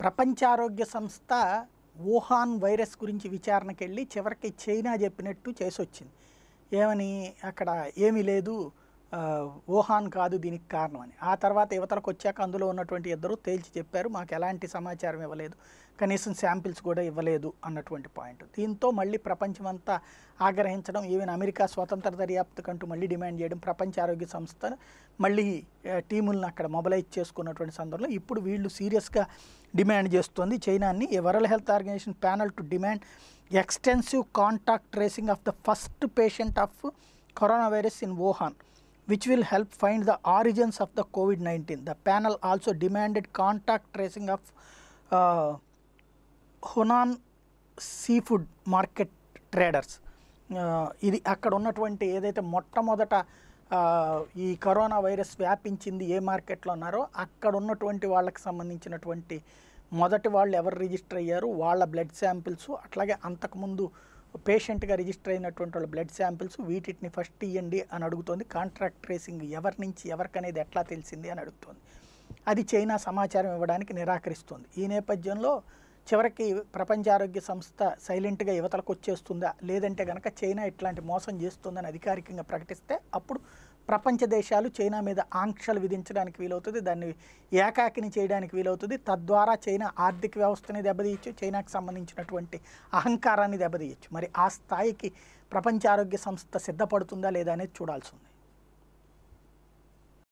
ప్రపంచ ఆరోగ్య సంస్థ వుహాన్ వైరస్ గురించి విచారణకెళ్ళి చివరికి చైనా చెప్పినట్టు చేసొచ్చింది. ఏమని అక్కడ ఏమీ లేదు, వుహాన్ కాదు దీనికి కారణం అని. ఆ తర్వాత యువతలకు వచ్చాక అందులో ఉన్నటువంటి ఇద్దరు తేల్చి చెప్పారు, మాకు ఎలాంటి సమాచారం ఇవ్వలేదు, కనీసం శాంపిల్స్ కూడా ఇవ్వలేదు అన్నటువంటి పాయింట్. దీంతో మళ్ళీ ప్రపంచమంతా ఆగ్రహించడం, ఈవెన్ అమెరికా స్వతంత్ర దర్యాప్తుకంటూ మళ్ళీ డిమాండ్ చేయడం, ప్రపంచ ఆరోగ్య సంస్థ మళ్ళీ టీములను అక్కడ మొబలైజ్ చేసుకున్నటువంటి సందర్భంలో ఇప్పుడు వీళ్ళు సీరియస్గా డిమాండ్ చేస్తోంది చైనాని. A World Health Organization panel to demand extensive contact tracing of the first patient of corona virus in Wuhan, which will help find the origins of the COVID-19. The panel also demanded contact tracing of Hunan seafood market traders. ఇది అక్కడ ఉన్నటువంటి ఏదైతే మొట్టమొదట ఈ corona virus వ్యాపించింది ఏ మార్కెట్లో ఉన్నారో అక్కడ ఉన్నటువంటి వాళ్ళకి సంబంధించినటువంటి మొదటి వాళ్ళు ఎవరు రిజిస్టర్ అయ్యారు వాళ్ళ బ్లడ్ శాంపిల్స్, అట్లాగే అంతకుముందు పేషెంట్గా రిజిస్టర్ అయినటువంటి వాళ్ళ బ్లడ్ శాంపిల్స్, వీటిని ఫస్ట్ ఇవ్వండి అని అడుగుతోంది. కాంట్రాక్ట్ ట్రేసింగ్ ఎవరి నుంచి ఎవరికనేది ఎట్లా తెలిసింది అని అడుగుతోంది. అది చైనా సమాచారం ఇవ్వడానికి నిరాకరిస్తుంది. ఈ నేపథ్యంలో చివరికి ప్రపంచ ఆరోగ్య సంస్థ సైలెంట్గా యువతలకు వచ్చేస్తుందా, లేదంటే కనుక చైనా ఇట్లాంటి మోసం చేస్తుందని అధికారికంగా ప్రకటిస్తే అప్పుడు ప్రపంచ దేశాలు చైనా మీద ఆంక్షలు విధించడానికి వీలవుతుంది, దాన్ని ఏకాకిని చేయడానికి వీలవుతుంది. తద్వారా చైనా ఆర్థిక వ్యవస్థని దెబ్బతీయచ్చు, చైనాకు సంబంధించినటువంటి అహంకారాన్ని దెబ్బతీయచ్చు. మరి ఆ స్థాయికి ప్రపంచ ఆరోగ్య సంస్థ సిద్ధపడుతుందా లేదా అనేది చూడాల్సి ఉంది.